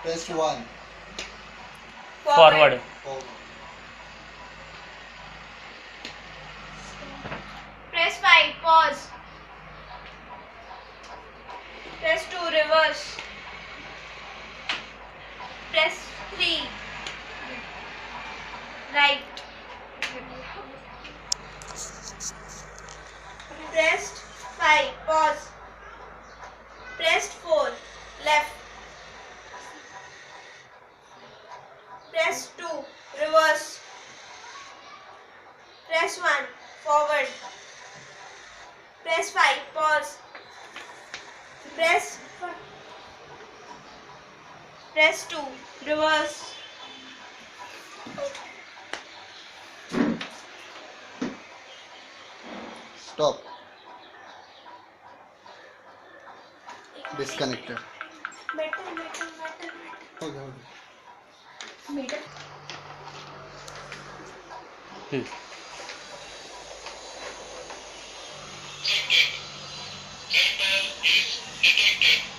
Press 1. Forward. Forward. Press 5. Pause. Press 2. Reverse. Press 3. Right. Pressed 5. Pause. Pressed 4. Left. Press 2. Reverse. Press 1. Forward. Press 5. Pause. Press 2. Reverse. Stop. Disconnected. Okay. Signal is detected.